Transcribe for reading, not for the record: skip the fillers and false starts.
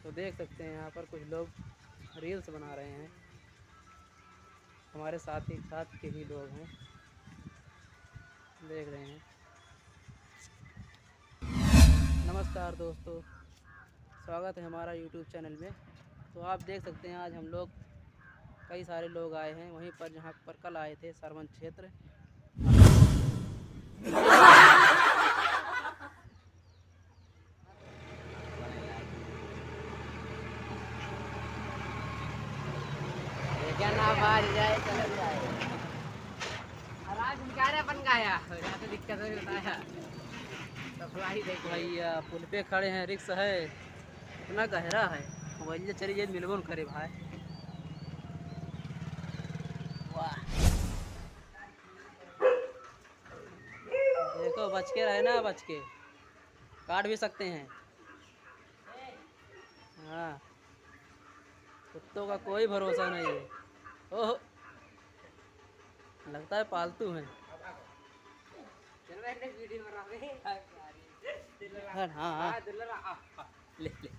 तो देख सकते हैं यहाँ पर कुछ लोग रील्स बना रहे हैं, हमारे साथ के ही लोग हैं, देख रहे हैं। नमस्कार दोस्तों, स्वागत है हमारा यूट्यूब चैनल में। तो आप देख सकते हैं आज हम लोग कई सारे लोग आए हैं वहीं पर जहाँ पर कल आए थे सरवन क्षेत्र। क्या ना बाज जाए चल जाए राज निकाले बन गया तो दिक्कत हो बताया सफलाई देखो भैया पुल पे खड़े हैं, रिक्स है, इतना गहरा है। भैया चलिए मिलबो करे भाई। वाह, देखो बच के रहे ना, बच के काट भी सकते हैं। हाँ, कुत्तों का कोई भरोसा नहीं है। ओह, लगता है पालतू हैं। वीडियो बना रहे हाँ हाँ, ले ले।